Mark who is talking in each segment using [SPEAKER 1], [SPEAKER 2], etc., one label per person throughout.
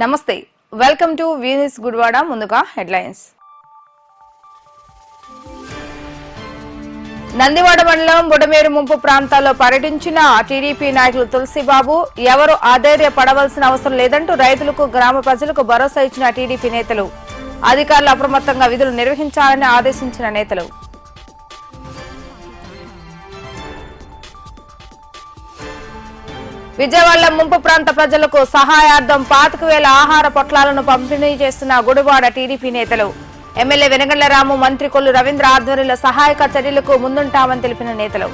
[SPEAKER 1] నమస్తే welcome to వీనిస్ Gudivada ముందుగా headlines Nandivada మండలం బుడమేరు ముంపు ప్రాంతాల్లో పర్యటించిన టీడీపీ నాయకులు తులసిబాబు ఎవరు ఆధైర్యపడవలసిన అవసరం లేదంటూ రైతులకు గ్రామ ప్రజలకు భరోసా ఇచ్చిన టీడీపీ నేతలు అధికారులు అప్రమత్తంగా విధులు నిర్వహించాలని ఆదేశించిన నేతలు విజయవాడ ముంపు ప్రాంత ప్రజలకు సహాయార్థం 25,000 ఆహార పొట్లాలను పంపిణీ చేస్తున్న గుడివాడ టీడీపీ నేతలు ఎమ్మెల్యే వెనగండ్ల రాము మంత్రి కొల్లు రవీంద్ర ఆధ్వర్యంలో సహాయక చర్యలకు ముందుంటామని తెలిపిన నేతలు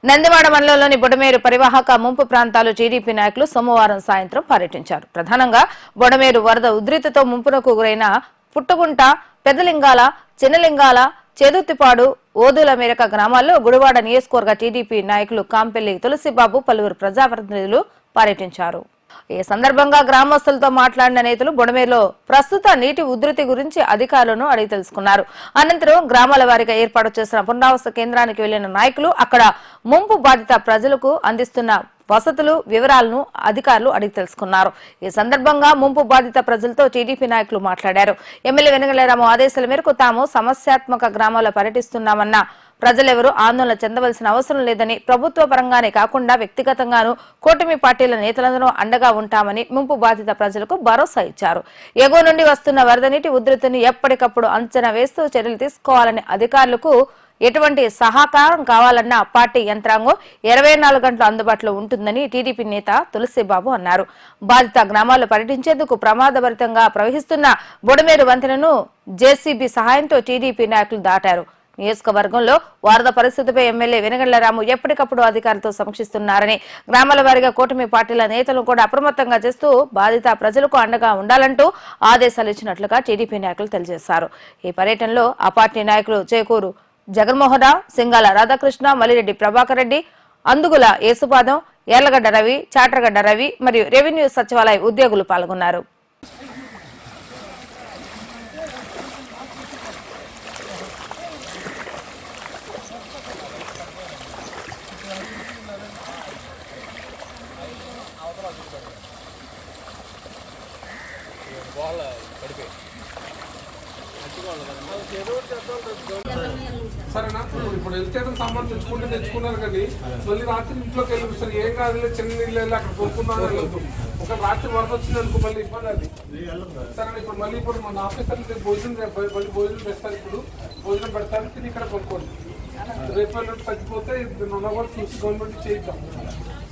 [SPEAKER 1] నందివాడ మండలంలోని బుడమేరు పరివాహక ముంపు ప్రాంతాలు టీడీపీ నాయకులు సోమవారం సాయంత్రం పర్యటించారు. ప్రధానంగా బుడమేరు వరద ఉధృతితో ముంపునకు గురైన పుట్టుగుంట, పెద్దలింగాల, చిన్నలింగాల, చేదుత్తిపాడు, ఓదుల మేరక గ్రామాల్లో గుడివాడ నియోజకవర్గ టీడీపీ నాయకులు కాంపెల్లి తులసిబాబు పలువురు ప్రజాప్రతినిధులు పర్యటించారు. ఈ సందర్భంగా గ్రామస్తులతో మాట్లాడిన నేతలు బుడమేరులో ప్రస్తుత నీటి ఉధృతి గురించి అధికారులను అడిగి తెలుసుకున్నారు. అనంతరం గ్రామాల వారీగా ఏర్పాటు చేసిన పునరావాస కేంద్రానికి వెళ్లిన నాయకులు అక్కడ ముంపు బాధిత ప్రజలకు అందిస్తున్న వసతులు వివరాలను అధికారులు అడిగి తెలుసుకున్నారు. ఈ సందర్భంగా ముంపు బాధిత ప్రజలతో టీడీపీ నాయకులు మాట్లాడారు. ఎమ్మెల్యే వెనగండ్ల రాము ఆదేశాల మేరకు తాము సమస్యాత్మక గ్రామాల్లో పర్యటిస్తున్నామన్న ప్రజలెవరూ ఆందోళన చెందవలసిన అవసరం లేదని, ప్రభుత్వ పరంగానే కాకుండా వ్యక్తిగతంగానూ కూటమి పార్టీల నేతలందరూ అండగా ఉంటామని ముంపు బాధిత ప్రజలకు భరోసా ఇచ్చారు. ఎగువ నుండి వస్తున్న వరద నీటి ఉధృతిని ఎప్పటికప్పుడు అంచనా వేస్తూ చర్యలు తీసుకోవాలని అధికారులకు ఎటువంటి సహకారం కావాలన్నా పార్టీ యంత్రాంగం 24 గంటలు అందుబాటులో ఉంటుందని టీడీపీ నేత తులసిబాబు అన్నారు. బాధిత గ్రామాల్లో పర్యటించేందుకు ప్రమాదభరితంగా ప్రవహిస్తున్న బుడమేరు వంతెనను జేసీబీ సహాయంతో టీడీపీ నాయకులు దాటారు. నియోజకవర్గంలో వరద పరిస్థితిపై ఎమ్మెల్యే వెనగండ్ల రాము ఎప్పటికప్పుడు అధికారులతో సమీక్షిస్తున్నారని, గ్రామాల వారీగా కూటమి పార్టీల నేతలను కూడా అప్రమత్తంగా చేస్తూ బాధిత ప్రజలకు అండగా ఉండాలంటూ ఆదేశాలు ఇచ్చినట్లుగా టీడీపీ నాయకులు తెలియజేశారు. ఈ పర్యటనలో ఆ పార్టీ నాయకులు చేకూరు జగన్మోహన్ రావు, సింగాల రాధాకృష్ణ, మల్లిరెడ్డి ప్రభాకర్ రెడ్డి, అందుగుల యేసుపాదం, ఎర్లగడ్డ రవి, చాట్రగడ్డ రవి మరియు రెవెన్యూ సచివాలయ ఉద్యోగులు పాల్గొన్నారు.
[SPEAKER 2] సరేనా? ఇప్పుడు వెళ్తే సామాన్ తెచ్చుకున్నారు కానీ మళ్ళీ రాత్రి ఇంట్లోకి వెళ్ళదు సార్. ఏం కాదు, చిన్న నీళ్ళు వెళ్ళి అక్కడ కొనుక్కుందాం వెళ్ళదు. ఒక రాత్రి వరద వచ్చింది అనుకో మళ్ళీ ఇబ్బంది అది. సరే, ఇప్పుడు మళ్ళీ మన ఆఫీసర్లు భోజనం పెడతారు. ఇప్పుడు భోజనం పెడతారు, తిని ఇక్కడ కొనుక్కోండి. రేపు వెళ్ళి తగ్గిపోతే నున్న కూడా చూసి గవర్నమెంట్ చేయిద్దాం.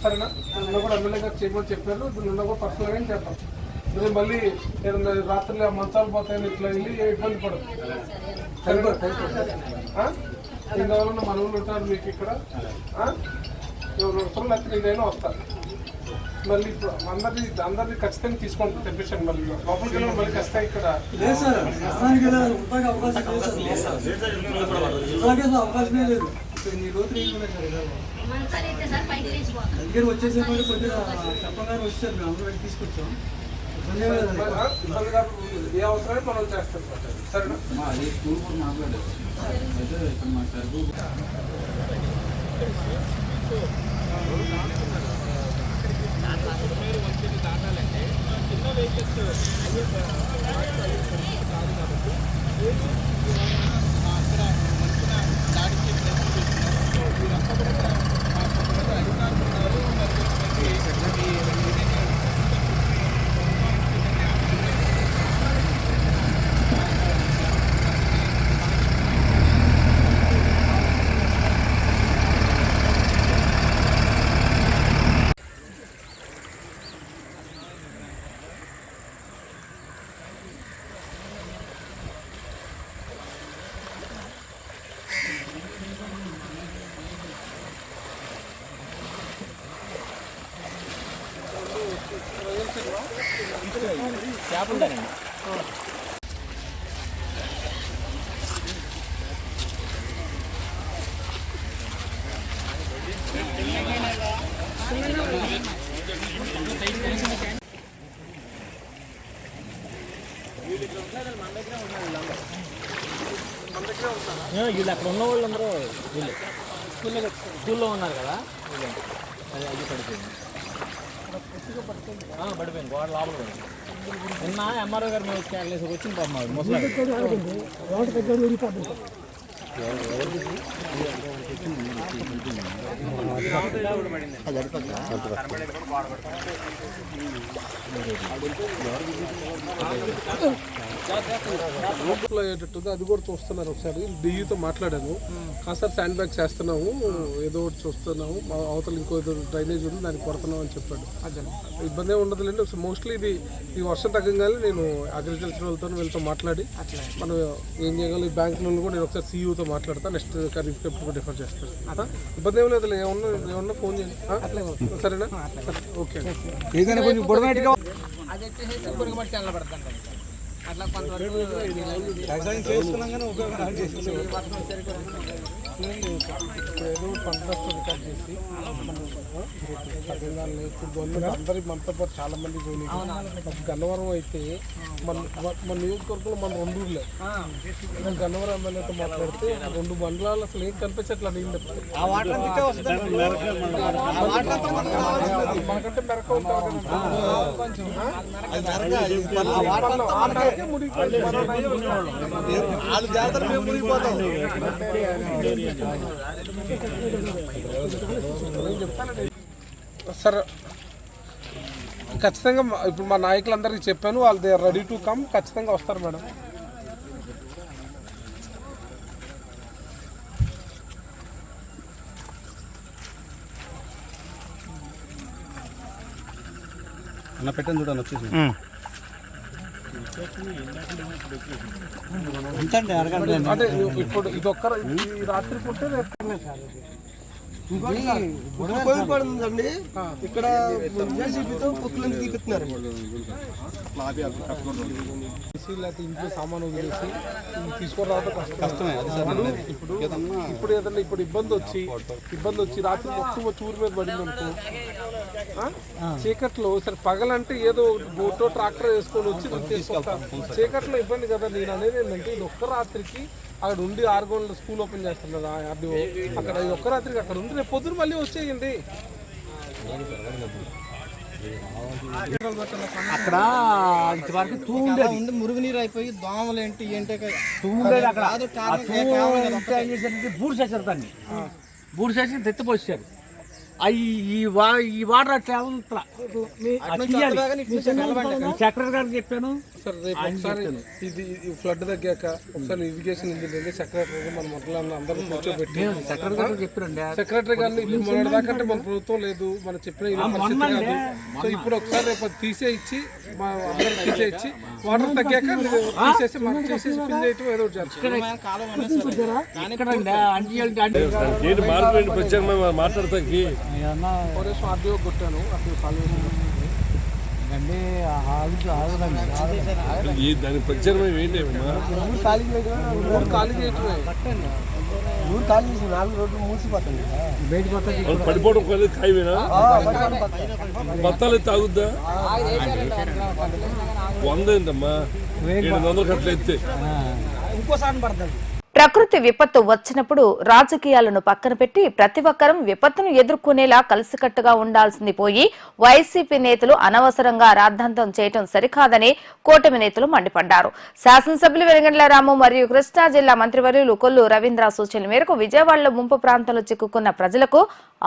[SPEAKER 2] సరేనా? నున్న కూడా ఎమ్మెల్యే గారు చేయమని చెప్పారు. నున్న కూడా పర్సనల్గా చేద్దాం. మళ్ళీ ఏదన్నా రాత్రి మంచాలు పోతాయని ఇట్లా వెళ్ళి ఇబ్బంది పడదు. ఏం కావాలన్నా మన ఊళ్ళు ఉంటారు మీకు ఇక్కడ. అవసరం అయితే నేనైనా వస్తాను. మళ్ళీ ఇప్పుడు అందరినీ ఖచ్చితంగా తీసుకోండి, తెప్పించండి. మళ్ళీ లోపలికి వెళ్ళి మళ్ళీ ఖచ్చితంగా ఇక్కడ
[SPEAKER 3] అవకాశమే లేదు. ఈ రోజు దగ్గర వచ్చేసే కొద్దిగా చెప్పగానే వచ్చారు, మేము అందరూ తీసుకొచ్చాం.
[SPEAKER 2] ఏ అవసరమే మనం చేస్తాం. సరేనా?
[SPEAKER 3] మాట్లాడారు చిన్న వెహికల్స్ కాదు కాబట్టి అక్కడ మంచిగా దాడికి ప్రయత్నం చేస్తున్నారు. వీరంతా కూడా అధికారులు ఉన్నారు. చేపలుంటారండి. వీళ్ళు అక్కడ ఉన్న వాళ్ళు అందరూ వీళ్ళు స్కూల్లో ఉన్నారు కదా.
[SPEAKER 4] అది పడిపోయింది పడిపోయింది గోడ లోపల పడింది. నిన్న ఎంఆర్ఓ గారు మేము వచ్చింది పాపం మాది ముసలి
[SPEAKER 2] అయ్యేటట్టుంది అది కూడా చూస్తున్నారు. ఒకసారి డిఈతో మాట్లాడాను, కాసారి శాండ్ బ్యాగ్ చేస్తున్నాము, ఏదో ఒకటి చూస్తున్నాము, మా అవతల ఇంకో ఏదో డ్రైనేజ్ ఉంది దానికి కొడుతున్నాం అని చెప్పాడు. ఇబ్బంది ఉండదులేండి. మోస్ట్లీ ఈ వర్షం తగ్గగానే నేను అగ్రికల్చర్ వీళ్ళతో మాట్లాడి మనం ఏం చేయగలం ఈ బ్యాంక్ నుండి కూడా నేను ఒకసారి సీఈఓతో మాట్లాడతాను. నెక్స్ట్ ఖరీఫ్ ఎప్పుడు డిఫర్ చేస్తాను. ఇబ్బంది ఏం లేదు, ఏమన్నా ఫోన్ చేయండి సరేనా? ఓకే
[SPEAKER 4] ఏదైనా కొంచెం గొడవ
[SPEAKER 3] అది వచ్చేసి పురుగు పట్టి చల్లబడుతుంది. అట్లా కొంతవరకు
[SPEAKER 4] వ్యవసాయం చేస్తున్నాం కానీ ఉపయోగం
[SPEAKER 2] ఇప్పుడు ఏదో పంట రికార్డ్ చేసి అందరి మనతో పాటు చాలా మంది పోయి గన్నవరం అయితే మన నియోజకవర్గంలో మన 2 ఊర్లే. గన్నవరం ఎమ్మెల్యేతో మాట్లాడితే 2 మండలాలు అసలు ఏం కనిపించట్లా నీళ్ళు మనకంటే మెరక సార్ ఖచ్చితంగా ఇప్పుడు మా నాయకులందరికీ చెప్పాను, వాళ్ళు they are ready to come, ఖచ్చితంగా వస్తారు మేడం.
[SPEAKER 4] అన్న పెట్టండి చూడండి వచ్చేసి
[SPEAKER 2] అంటే ఇప్పుడు ఇదొక్కరు ఈ రాత్రి పుట్టే
[SPEAKER 5] పడుతుందండి. ఇక్కడ జేసీబీతో కుక్కలను తీపిస్తున్నారు.
[SPEAKER 2] లేకపోతే ఇంట్లో సామాను వదిలేసి తీసుకోవడం
[SPEAKER 5] కష్టమే అది సార్.
[SPEAKER 2] ఇప్పుడు ఏదన్నా ఇప్పుడు ఇబ్బంది వచ్చి రాత్రి మొత్తం వచ్చి ఊరి మీద పడింది అనుకో, చీకట్లో సరే పగలంటే ఏదో బోటో ట్రాక్టర్ వేసుకొని వచ్చి తీసుకొస్తాను. చీకట్లో ఇబ్బంది కదా. నేను అనేది ఏంటంటే ఇది ఒక్క రాత్రికి అక్కడ ఉండి 6 గంటల స్కూల్ ఓపెన్ చేస్తారు కదా ఆర్డీఓ, అక్కడ ఒక్క రాత్రికి అక్కడ ఉండి రేపు పొద్దున మళ్ళీ వచ్చేయండి.
[SPEAKER 4] అక్కడ
[SPEAKER 3] మురుగునీరు అయిపోయి దోమలు ఏంటి
[SPEAKER 4] బూడి చేశారు, దాన్ని బూడి చేసి తెచ్చిపోసారు. ఈ వాటర్ అట్లా సెక్రటరీ గారికి చెప్పాను
[SPEAKER 2] సార్. రేపు ఒకసారి ఇది ఫ్లడ్ తగ్గాక ఒకసారి ఇరిగేషన్ ఇంజనీర్ సెక్రటరీ మన మొదలన్న అందరూ కూర్చోబెట్టి సెక్రటరీ గారిని ఇప్పుడు మొన్నటిదాకంటే మన ప్రభుత్వం లేదు, మనం చెప్పిన పరిస్థితి కాదు. సో ఇప్పుడు ఒకసారి రేపు తీసేయించి మా అందరూ తీసేయించి వాటర్ తగ్గాక తీసేసి మనం చేసేసి ఫిల్ చేయటం ఏదో
[SPEAKER 4] మాట్లాడతానికి
[SPEAKER 2] ఆర్డీఓ కొట్టాను. అప్పుడు
[SPEAKER 4] దాని ప్రచారం ఏంటి?
[SPEAKER 2] ఊరు ఖాళీ చేయటమే.
[SPEAKER 5] ఊరు ఖాళీ చేసి 4 రోడ్లు మూసిపోతుంది.
[SPEAKER 4] పడిపోవడం ఖాయమేనా? బత్తాలు తాగుద్దా? 100 ఏంటమ్మా, 700 కట్ల ఎత్తే
[SPEAKER 3] ఇంకోసారి పడుతుంది.
[SPEAKER 1] ప్రకృతి విపత్తు వచ్చినప్పుడు రాజకీయాలను పక్కన పెట్టి ప్రతి ఒక్కరూ విపత్తును ఎదుర్కొనేలా కలిసికట్టుగా ఉండాల్సింది పోయి వైసీపీ నేతలు అనవసరంగా రాద్ధాంతం చేయటం సరికాదని కూటమి నేతలు మండిపడ్డారు. శాసనసభ్యులు వెలిగండ్ల రాము మరియు కృష్ణా జిల్లా మంత్రివర్యులు కొల్లు రవీంద్ర సూచనల మేరకు విజయవాడలో ముంపు ప్రాంతాల్లో చిక్కుకున్న ప్రజలకు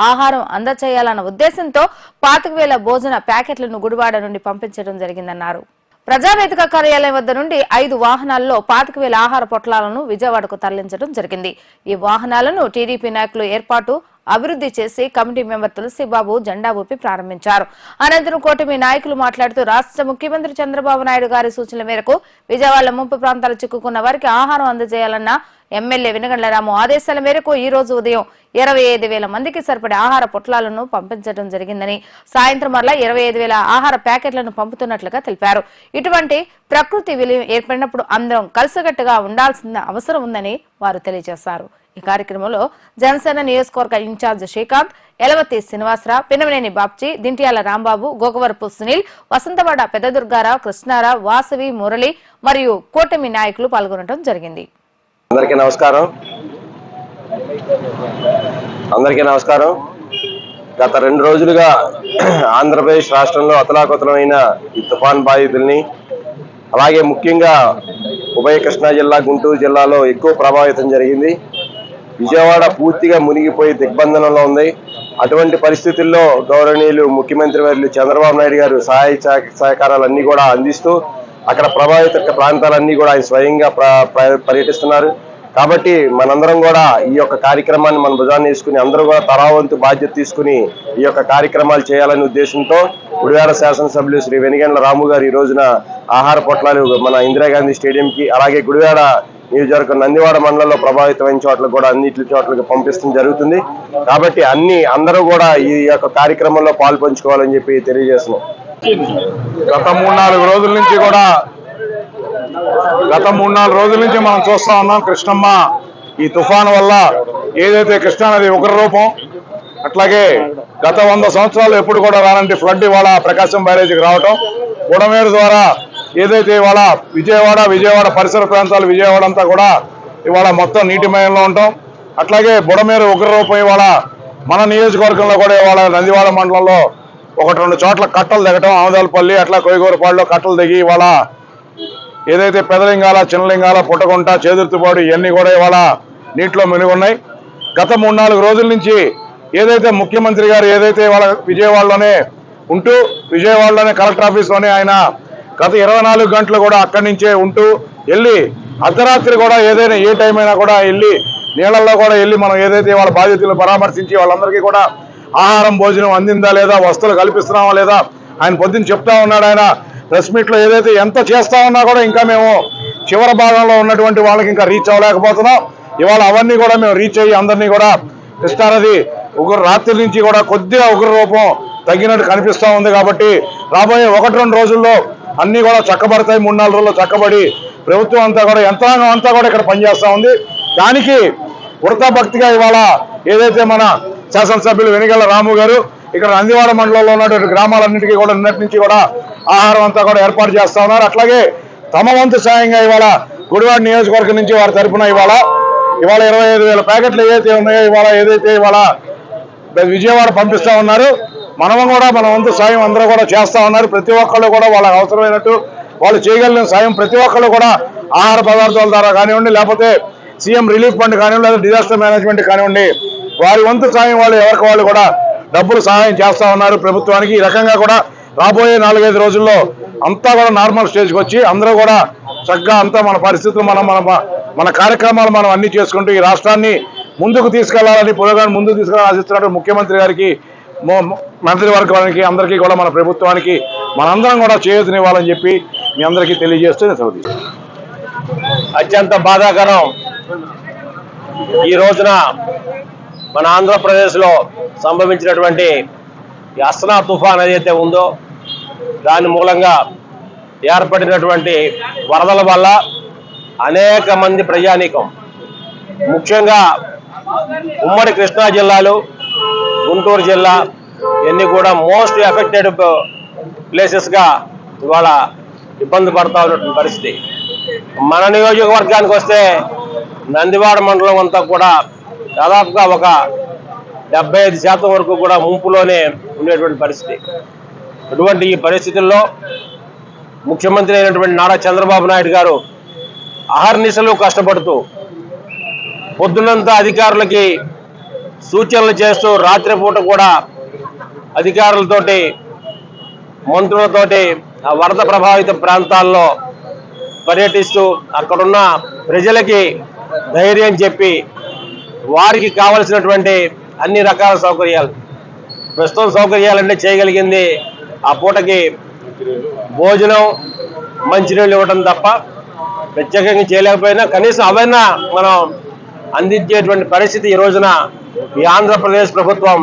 [SPEAKER 1] ఆహారం అందచేయాలన్న ఉద్దేశంతో 25,000 భోజన ప్యాకెట్లను గుడివాడ నుండి పంపించడం జరిగిందన్నారు. ప్రజావేదిక కార్యాలయం వద్ద నుండి 5 వాహనాల్లో 25,000 ఆహార పొట్లాలను విజయవాడకు తరలించడం జరిగింది. ఈ వాహనాలను టీడీపీ నాయకులు ఏర్పాటు అభివృద్ధి చేసి కమిటీ మెంబర్ తులసిబాబు జెండా ఊపి ప్రారంభించారు. అనంతరం కూటమి నాయకులు మాట్లాడుతూ రాష్ట్ర ముఖ్యమంత్రి చంద్రబాబు నాయుడు గారి సూచనల మేరకు విజయవాడ ముంపు ప్రాంతాలు చిక్కుకున్న వారికి ఆహారం అందజేయాలన్న ఎమ్మెల్యే వెలిగండ్ల రాము ఆదేశాల మేరకు ఈ రోజు ఉదయం 25,000 మందికి సరిపడే ఆహార పొట్లాలను పంపించడం జరిగిందని, సాయంత్రం మరలా 25,000 ఆహార ప్యాకెట్లను పంపుతున్నట్లుగా తెలిపారు. ఇటువంటి ప్రకృతి విలయం ఏర్పడినప్పుడు అందరం కలిసికట్టుగా ఉండాల్సిన అవసరం ఉందని వారు తెలియజేశారు. ఈ కార్యక్రమంలో జనసేన నియోజకవర్గ ఇన్ఛార్జ్ శ్రీకాంత్, ఎలవతి శ్రీనివాసరావు, పినమనేని బాబ్జీ, దింటియాల రాంబాబు, గోగవరపు సునీల్, వసంతవాడ పెద్దదుర్గారావు, కృష్ణారావు, వాసవి, మురళి మరియు కూటమి నాయకులు పాల్గొనడం జరిగింది.
[SPEAKER 6] అందరికీ నమస్కారం. గత 2 రోజులుగా ఆంధ్రప్రదేశ్ రాష్ట్రంలో అతలాకుతలమైన ఈ తుఫాన్ బాధితుల్ని, అలాగే ముఖ్యంగా ఉభయ కృష్ణా జిల్లా, గుంటూరు జిల్లాలో ఎక్కువ ప్రభావితం జరిగింది. విజయవాడ పూర్తిగా మునిగిపోయి దిగ్బంధనంలో ఉంది. అటువంటి పరిస్థితుల్లో గౌరవనీయులు ముఖ్యమంత్రి వర్యులు చంద్రబాబు నాయుడు గారు సహాయ సహకారాలన్నీ కూడా అందిస్తూ అక్కడ ప్రభావిత ప్రాంతాలన్నీ కూడా ఆయన స్వయంగా పర్యటిస్తున్నారు. కాబట్టి మనందరం కూడా ఈ యొక్క కార్యక్రమాన్ని మన భుజాన్ని వేసుకుని అందరూ కూడా తరావంతు బాధ్యత తీసుకుని ఈ యొక్క కార్యక్రమాలు చేయాలనే ఉద్దేశంతో గుడివాడ శాసనసభ్యులు శ్రీ వెనిగండ్ల రాము గారు ఈ రోజున ఆహార పొట్లాలు మన ఇందిరాగాంధీ స్టేడియంకి, అలాగే గుడివాడ నియోజకవర్గం నందివాడ మండలంలో ప్రభావితమైన చోట్ల కూడా అన్నిటి చోట్లకి పంపిస్తూ జరుగుతుంది. కాబట్టి అందరూ కూడా ఈ యొక్క కార్యక్రమంలో పాల్పంచుకోవాలని చెప్పి తెలియజేస్తున్నాం.
[SPEAKER 7] గత 3-4 రోజుల నుంచి మనం చూస్తా ఉన్నాం. కృష్ణమ్మ ఈ తుఫాను వల్ల ఏదైతే కృష్ణానది ఉగ్రరూపం, అట్లాగే గత 100 సంవత్సరాలు ఎప్పుడు కూడా రానంటి ఫ్లడ్ ఇవాళ ప్రకాశం బ్యారేజీకి రావటం, బుడమేరు ద్వారా ఏదైతే ఇవాళ విజయవాడ పరిసర ప్రాంతాలు, విజయవాడ అంతా కూడా ఇవాళ మొత్తం నీటిమయంలో ఉంటాం. అట్లాగే బుడమేరు ఉగ్రరూపం ఇవాళ మన నియోజకవర్గంలో కూడా ఇవాళ నందివాడ మండలంలో 1-2 చోట్ల కట్టలు దిగటం, ఆమదాలపల్లి అట్లా కొయ్యగూరపాడులో కట్టలు దిగి ఇవాళ ఏదైతే పెదలింగాల, చిన్నలింగాల, పుట్టగుంట, చేదుర్తిపాడు ఇవన్నీ కూడా ఇవాళ నీటిలో మునిగి ఉన్నాయి. గత 3-4 రోజుల నుంచి ఏదైతే ముఖ్యమంత్రి గారు ఏదైతే ఇవాళ విజయవాడలోనే ఉంటూ, విజయవాడలోనే కలెక్టర్ ఆఫీస్లోనే ఆయన గత 24 గంటలు కూడా అక్కడి నుంచే ఉంటూ వెళ్ళి అర్ధరాత్రి కూడా ఏదైనా ఏ టైం అయినా కూడా వెళ్ళి నీళ్ళల్లో కూడా వెళ్ళి మనం ఏదైతే వాళ్ళ బాధితులను పరామర్శించి వాళ్ళందరికీ కూడా ఆహారం, భోజనం అందిందా లేదా, వస్తువులు కల్పిస్తున్నామా లేదా ఆయన పొద్దున్న చెప్తా ఉన్నాడు. ఆయన ప్రెస్ మీట్లో ఏదైతే ఎంత చేస్తా ఉన్నా కూడా ఇంకా మేము చివరి భాగంలో ఉన్నటువంటి వాళ్ళకి ఇంకా రీచ్ అవ్వలేకపోతున్నాం. ఇవాళ అవన్నీ కూడా మేము రీచ్ అయ్యి అందరినీ కూడా కృష్ణానది రాత్రి నుంచి కూడా కొద్దిగా ఉగ్రరూపం తగ్గినట్టు కనిపిస్తూ ఉంది. కాబట్టి రాబోయే 1-2 రోజుల్లో అన్నీ కూడా చక్కబడతాయి. 3-4 రోజుల్లో చక్కబడి ప్రభుత్వం అంతా కూడా, యంత్రాంగం అంతా కూడా ఇక్కడ పనిచేస్తూ ఉంది. దానికి వృతాభక్తిగా ఇవాళ ఏదైతే మన శాసనసభ్యులు వెనిగళ్ల రాము గారు ఇక్కడ నందివాడ మండలంలో ఉన్నటువంటి గ్రామాలన్నింటికీ కూడా నిన్నటి నుంచి కూడా ఆహారం అంతా కూడా ఏర్పాటు చేస్తా ఉన్నారు. అట్లాగే తమ వంతు సాయంగా ఇవాళ గుడివాడ నియోజకవర్గం నుంచి వారి తరఫున ఇవాళ 25,000 ప్యాకెట్లు ఏదైతే ఉన్నాయో ఇవాళ విజయవాడ పంపిస్తా ఉన్నారు. మనం కూడా మన వంతు సాయం అందరూ కూడా చేస్తా ఉన్నారు. ప్రతి ఒక్కళ్ళు కూడా వాళ్ళకి అవసరమైనట్టు వాళ్ళు చేయగలిగిన సాయం ప్రతి ఒక్కళ్ళు కూడా ఆహార పదార్థాల ద్వారా కానివ్వండి, లేకపోతే సీఎం రిలీఫ్ ఫండ్ కానివ్వండి, లేదా డిజాస్టర్ మేనేజ్మెంట్ కానివ్వండి, వారి వంతు సాయం వాళ్ళు ఎవరికి వాళ్ళు కూడా డబ్బులు సహాయం చేస్తా ఉన్నారు ప్రభుత్వానికి. ఈ రకంగా కూడా రాబోయే 4-5 రోజుల్లో అంతా కూడా నార్మల్ స్టేజ్కి వచ్చి అందరూ కూడా చక్కగా అంతా మన పరిస్థితులు మన కార్యక్రమాలు మనం అన్ని చేసుకుంటూ ఈ రాష్ట్రాన్ని ముందుకు తీసుకెళ్లాలని, పురోగతిని ముందుకు తీసుకెళ్లాలని ఆశిస్తున్నట్టు ముఖ్యమంత్రి గారికి, మంత్రివర్గానికి, అందరికీ కూడా మన ప్రభుత్వానికి మనందరం కూడా చేయూతనివ్వాలని చెప్పి మీ అందరికీ తెలియజేస్తూ సెలవు.
[SPEAKER 6] అత్యంత బాధాకరం ఈ రోజున మన ఆంధ్రప్రదేశ్లో సంభవించినటువంటి ఈ అస్నా తుఫాన్ ఏదైతే ఉందో దాని మూలంగా ఏర్పడినటువంటి వరదల వల్ల అనేక మంది ప్రజానీకం, ముఖ్యంగా ఉమ్మడి కృష్ణా జిల్లాలు, గుంటూరు జిల్లా ఇవన్నీ కూడా మోస్ట్ ఎఫెక్టెడ్ ప్లేసెస్గా ఇవాళ ఇబ్బంది పడతా ఉన్నటువంటి పరిస్థితి. మన నియోజకవర్గానికి వస్తే నందివాడ మండలం అంతా కూడా దాదాపుగా ఒక 75% వరకు కూడా ముంపులోనే ఉండేటువంటి పరిస్థితి. అటువంటి ఈ పరిస్థితుల్లో ముఖ్యమంత్రి అయినటువంటి నారా చంద్రబాబు నాయుడు గారు అహర్నిశలు కష్టపడుతూ పొద్దునంతా అధికారులకి సూచనలు చేస్తూ రాత్రిపూట కూడా అధికారులతోటి, మంత్రులతోటి ఆ వరద ప్రభావిత ప్రాంతాల్లో పర్యటిస్తూ అక్కడున్న ప్రజలకి ధైర్యం చెప్పి వారికి కావలసినటువంటి అన్ని రకాల సౌకర్యాలు, ప్రస్తుతం సౌకర్యాలన్నీ చేయగలిగింది ఆ పూటకి భోజనం, మంచినీళ్ళు ఇవ్వడం తప్ప ప్రత్యేకంగా చేయలేకపోయినా కనీసం అవైనా మనం అందించేటువంటి పరిస్థితి ఈ రోజున ఈ ఆంధ్రప్రదేశ్ ప్రభుత్వం,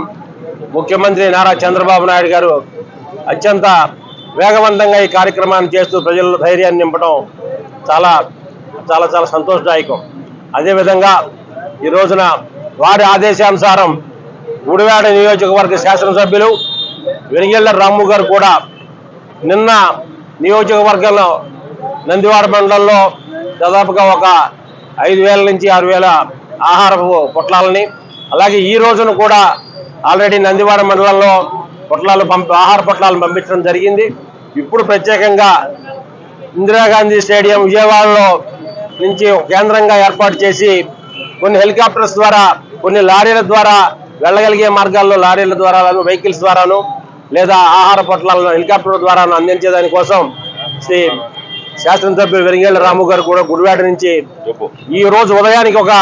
[SPEAKER 6] ముఖ్యమంత్రి నారా చంద్రబాబు నాయుడు గారు అత్యంత వేగవంతంగా ఈ కార్యక్రమాన్ని చేస్తూ ప్రజల్లో ధైర్యాన్ని నింపడం చాలా చాలా చాలా సంతోషదాయకం. అదేవిధంగా ఈ రోజున వారి ఆదేశానుసారం గుడివాడ నియోజకవర్గ శాసనసభ్యులు వెనిగళ్ల రాము గారు కూడా నిన్న నియోజకవర్గంలో నందివాడ మండలంలో దాదాపుగా ఒక 5,000 నుంచి 6,000 ఆహారపు పొట్లాలని, అలాగే ఈ రోజున కూడా ఆల్రెడీ నందివాడ మండలంలో ఆహార పొట్లాలను పంపించడం జరిగింది. ఇప్పుడు ప్రత్యేకంగా ఇందిరాగాంధీ స్టేడియం విజయవాడలో నుంచి ఒక కేంద్రంగా ఏర్పాటు చేసి కొన్ని హెలికాప్టర్స్ ద్వారా, కొన్ని లారీల ద్వారా వెళ్ళగలిగే మార్గాల్లో లారీల ద్వారా, వెహికల్స్ ద్వారాను లేదా ఆహార పొట్లాలను హెలికాప్టర్ ద్వారా అందించేదానికోసం శ్రీ శాసనసభ్యులు వెరింగేళ్ల రాము గారు కూడా గుడివాడ నుంచి ఈ రోజు ఉదయానికి ఒక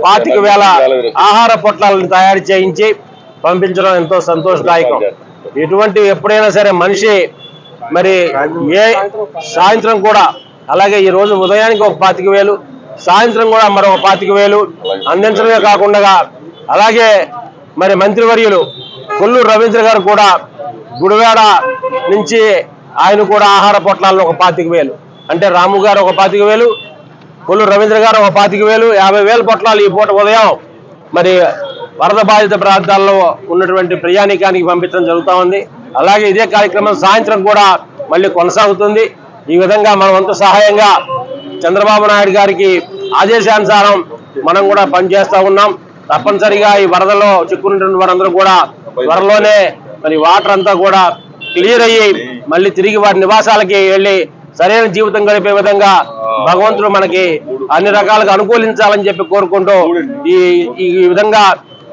[SPEAKER 6] 25,000 ఆహార పొట్లాలను తయారు చేయించి పంపించడం ఎంతో సంతోషదాయకం. ఎటువంటి ఎప్పుడైనా సరే మనిషి మరి సాయంత్రం కూడా అలాగే ఈ రోజు ఉదయానికి ఒక 25,000, సాయంత్రం కూడా మరొక 25,000 అందించడమే కాకుండా అలాగే మరి మంత్రివర్యులు కొల్లూరు రవీంద్ర గారు కూడా గుడివాడ నుంచి ఆయన కూడా ఆహార పొట్లాలను ఒక 25,000, అంటే రాము గారు ఒక 25,000, కొల్లూరు రవీంద్ర గారు ఒక 25,000, 50,000 పొట్లాలు ఈ పూట ఉదయం మరి వరద బాధిత ప్రాంతాల్లో ఉన్నటువంటి ప్రయాణికానికి పంపించడం జరుగుతూ ఉంది. అలాగే ఇదే కార్యక్రమం సాయంత్రం కూడా మళ్ళీ కొనసాగుతుంది. ఈ విధంగా మన వంతు సహాయంగా చంద్రబాబు నాయుడు గారికి ఆదేశానుసారం మనం కూడా పనిచేస్తూ ఉన్నాం. తప్పనిసరిగా ఈ వరదలో చిక్కున్నటువంటి వారందరూ కూడా త్వరలోనే మరి వాటర్ అంతా కూడా క్లియర్ అయ్యి మళ్ళీ తిరిగి వారి నివాసాలకి వెళ్ళి సరైన జీవితం గడిపే విధంగా భగవంతుడు మనకి అన్ని రకాలుగా అనుకూలించాలని చెప్పి కోరుకుంటూ ఈ విధంగా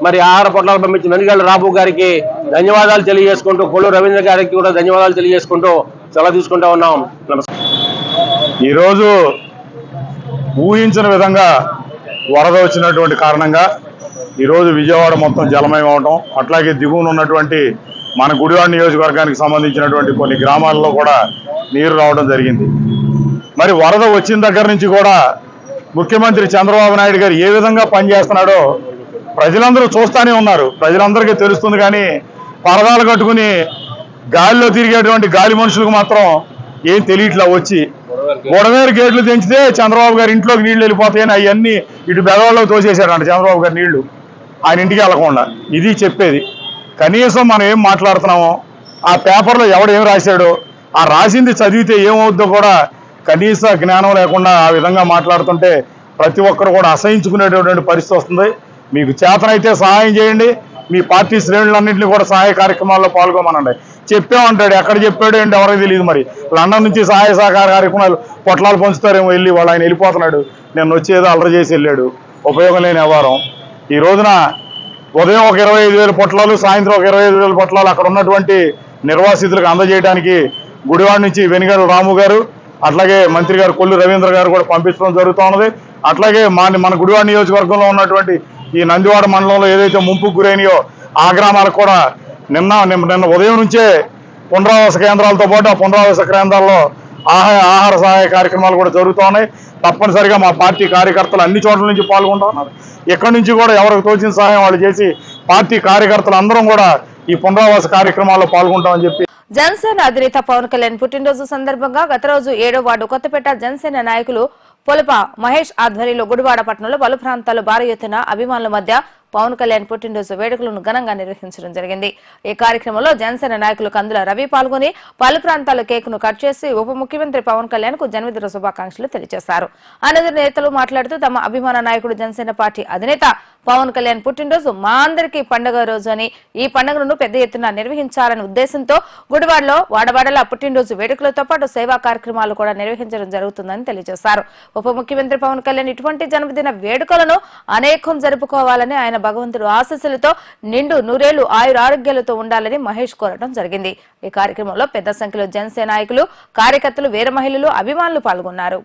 [SPEAKER 6] మరి ఆహార పొట్లాలు పంపించిన వెనుగళ్ల రాబు గారికి ధన్యవాదాలు తెలియజేసుకుంటూ, కొల్లూరు రవీంద్ర గారికి కూడా ధన్యవాదాలు తెలియజేసుకుంటూ సెలవు తీసుకుంటూ ఉన్నాం. నమస్కారం.
[SPEAKER 7] ఈరోజు ఊహించిన విధంగా వరద వచ్చినటువంటి కారణంగా ఈరోజు విజయవాడ మొత్తం జలమయం అవడం, అట్లాగే దిగువన ఉన్నటువంటి మన గుడివాడ నియోజకవర్గానికి సంబంధించినటువంటి కొన్ని గ్రామాల్లో కూడా నీరు రావడం జరిగింది. మరి వరద వచ్చిన దగ్గర నుంచి కూడా ముఖ్యమంత్రి చంద్రబాబు నాయుడు గారు ఏ విధంగా పనిచేస్తున్నాడో ప్రజలందరూ చూస్తూనే ఉన్నారు. ప్రజలందరికీ తెలుస్తుంది. కానీ పరదాలు కట్టుకుని గాలిలో తిరిగేటువంటి గాలి మనుషులకు మాత్రం ఏం తెలియట్లా. వచ్చి గొడవేరు గేట్లు తెంచితే చంద్రబాబు గారు ఇంట్లోకి నీళ్లు వెళ్ళిపోతాయని అవన్నీ ఇటు బెదవాళ్ళలో తోసేశారంట చంద్రబాబు గారు నీళ్లు, ఆయన ఇంటికి వెళ్లకుండా. ఇది చెప్పేది. కనీసం మనం ఏం మాట్లాడుతున్నామో, ఆ పేపర్లో ఎవడు ఏం రాశాడో, ఆ రాసింది చదివితే ఏమవుద్దో కూడా కనీస జ్ఞానం లేకుండా ఆ విధంగా మాట్లాడుతుంటే ప్రతి ఒక్కరు కూడా అసహించుకునేటటువంటి పరిస్థితి వస్తుంది. మీకు చేతనైతే సహాయం చేయండి. మీ పార్టీ శ్రేణులన్నింటినీ కూడా సహాయ కార్యక్రమాల్లో పాల్గొమనండి. చెప్పామంటాడు, ఎక్కడ చెప్పాడు ఏంటి ఎవరికి తెలియదు. మరి లండన్ నుంచి సహాయ సహకార కార్యక్రమాలు పొట్లాలు పంచుతారేమో వెళ్ళి, వాళ్ళు ఆయన వెళ్ళిపోతున్నాడు. నేను వచ్చేదో అల్లరి చేసి వెళ్ళాడు. ఉపయోగం లేని వ్యవహారం. ఈ రోజున ఉదయం ఒక 25,000 పొట్లాలు, సాయంత్రం ఒక 25,000 పొట్లాలు అక్కడ ఉన్నటువంటి నిర్వాసితులకు అందజేయడానికి గుడివాడ నుంచి వెనుగళ్ల రాము గారు, అట్లాగే మంత్రి గారు కొల్లు రవీంద్ర గారు కూడా పంపించడం జరుగుతూ ఉన్నది. అట్లాగే మన గుడివాడ నియోజకవర్గంలో ఉన్నటువంటి ఈ నందివాడ మండలంలో ఏదైతే ముంపుకు గురైనాయో ఆ గ్రామాలకు కూడా నిన్న ఉదయం నుంచే పునరావాస కేంద్రాలతో పాటు ఆ పునరావాస కేంద్రాల్లో ఆహార సహాయ కార్యక్రమాలు కూడా జరుగుతూ ఉన్నాయి. తప్పనిసరిగా మా పార్టీ కార్యకర్తలు అన్ని చోట్ల నుంచి పాల్గొంటూ ఉన్నారు. ఎక్కడి నుంచి కూడా ఎవరికి తోచిన సహాయం వాళ్ళు చేసి పార్టీ కార్యకర్తలు అందరం కూడా ఈ పునరావాస కార్యక్రమాల్లో పాల్గొంటామని చెప్పి
[SPEAKER 1] జనసేన అధినేత పవన్ కళ్యాణ్ పుట్టినరోజు సందర్భంగా గత రోజు 7వ వార్డు కొత్తపేట జనసేన నాయకులు పొలప మహేష్ ఆధ్వర్యంలో గుడివాడ పట్టణంలో పలు ప్రాంతాల్లో భారీ ఎత్తున అభిమానుల మధ్య పవన్ కళ్యాణ్ పుట్టినరోజు వేడుకలను ఘనంగా నిర్వహించడం జరిగింది. ఈ కార్యక్రమంలో జనసేన నాయకులు కందుల రవి పాల్గొని పలు ప్రాంతాల్లో కేకును కట్ చేసి ఉప ముఖ్యమంత్రి పవన్ కళ్యాణ్ కు జన్మదిన శుభాకాంక్షలు తెలియజేశారు. అనంతరం నేతలు మాట్లాడుతూ తమ అభిమాన నాయకుడు జనసేన పార్టీ అధినేత పవన్ కళ్యాణ్ పుట్టినరోజు మా అందరికీ పండుగ రోజు అని, ఈ పండుగను పెద్ద ఎత్తున నిర్వహించాలనే ఉద్దేశంతో గుడివాడలో వాడవాడల పుట్టినరోజు వేడుకలతో పాటు సేవా కార్యక్రమాలు కూడా నిర్వహించడం జరుగుతుందని తెలియజేశారు. ఉప ముఖ్యమంత్రి పవన్ కళ్యాణ్ ఇటువంటి జన్మదిన వేడుకలను అనేకం జరుపుకోవాలని, ఆయన భగవంతుడు ఆశీస్సులతో నిండు నూరేళ్లు ఆయురారోగ్యాలతో ఉండాలని మహేష్ కోరడం జరిగింది. ఈ కార్యక్రమంలో పెద్ద సంఖ్యలో జనసేన నాయకులు, కార్యకర్తలు, వీర మహిళలు, అభిమానులు పాల్గొన్నారు.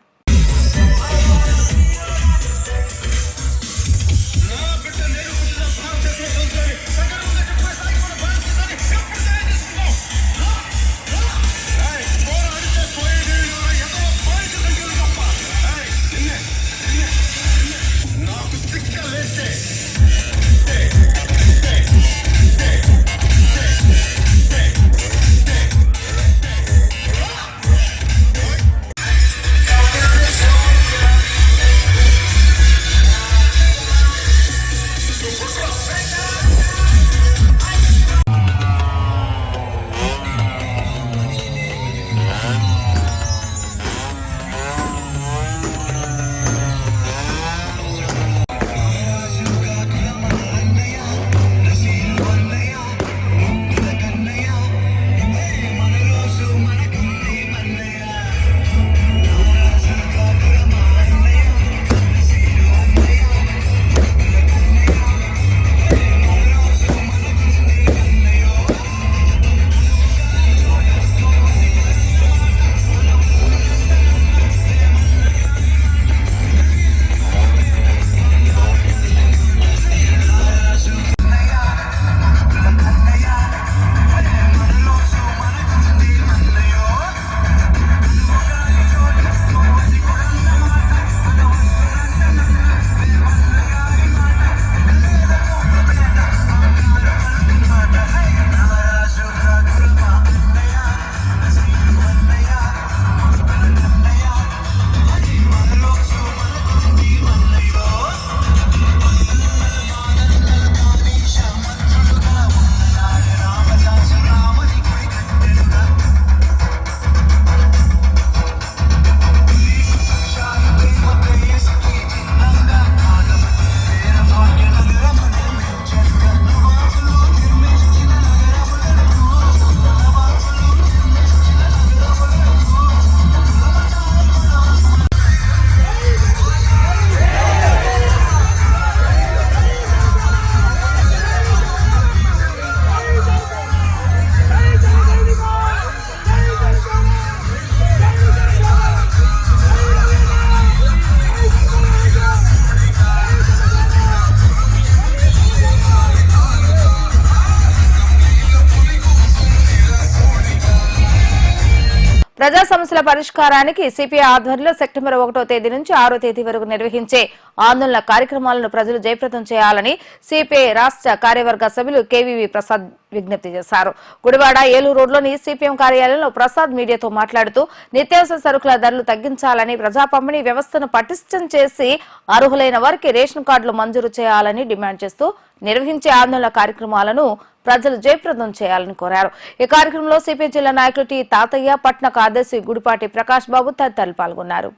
[SPEAKER 1] ప్రజా సమస్యల పరిష్కారానికి సిపిఐ ఆధ్వర్యంలో సెప్టెంబర్ 1వ తేదీ నుంచి 6వ తేదీ వరకు నిర్వహించే ఆందోళన కార్యక్రమాలను ప్రజలు జయప్రదం చేయాలని సిపిఐ రాష్ట్ర కార్యవర్గ సభ్యులు కేవీవీ ప్రసాద్ విజ్ఞప్తి చేశారు. గుడివాడ ఏలూరు రోడ్లోని సిపిఎం కార్యాలయంలో ప్రసాద్ మీడియాతో మాట్లాడుతూ నిత్యావసర సరుకుల ధరలు తగ్గించాలని, ప్రజా పంపిణీ వ్యవస్థను పటిష్టం చేసి అర్హులైన వారికి రేషన్ కార్డులు మంజూరు చేయాలని డిమాండ్ చేస్తూ నిర్వహించే ఆందోళన కార్యక్రమాలను ప్రజలు జయప్రదం చేయాలని కోరారు. ఈ కార్యక్రమంలో సిపిఐ జిల్లా నాయకులు టి తాతయ్య, పట్న కార్యదర్శి గుడిపాటి ప్రకాష్ బాబు తదితరులు పాల్గొన్నారు.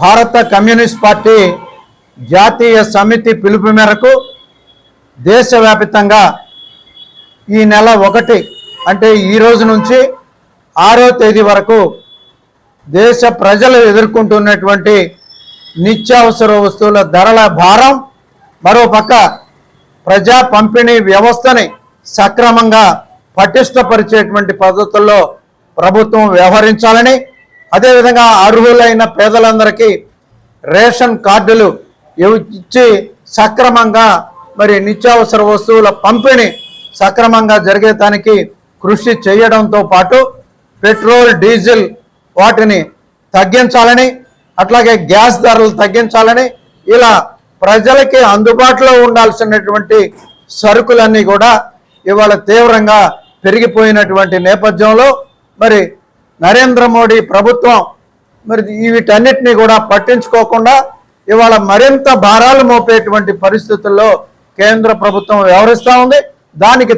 [SPEAKER 8] భారత కమ్యూనిస్ట్ పార్టీ జాతీయ సమితి పిలుపు మేరకు దేశవ్యాప్తంగా ఈ నెల 1 అంటే ఈ రోజు నుంచి 6వ తేదీ వరకు దేశ ప్రజలు ఎదుర్కొంటున్నటువంటి నిత్యావసర వస్తువుల ధరల భారం, మరోపక్క ప్రజా పంపిణీ వ్యవస్థని సక్రమంగా పటిష్టపరిచేటువంటి పద్ధతుల్లో ప్రభుత్వం వ్యవహరించాలని, అదేవిధంగా అర్హులైన పేదలందరికీ రేషన్ కార్డులు ఇచ్చి సక్రమంగా మరి నిత్యావసర వస్తువుల పంపిణీ సక్రమంగా జరిగేదానికి కృషి చేయడంతో పాటు పెట్రోల్, డీజిల్ వాటిని తగ్గించాలని, అట్లాగే గ్యాస్ ధరలు తగ్గించాలని, ఇలా ప్రజలకి అందుబాటులో ఉండాల్సినటువంటి సరుకులన్నీ కూడా ఇవాళ తీవ్రంగా పెరిగిపోయినటువంటి నేపథ్యంలో మరి నరేంద్ర మోడీ ప్రభుత్వం మరి వీటన్నిటినీ కూడా పట్టించుకోకుండా ఇవాళ మరింత భారాలు మోపేటువంటి పరిస్థితుల్లో కేంద్ర ప్రభుత్వం వ్యవహరిస్తూ ఉంది. దానికి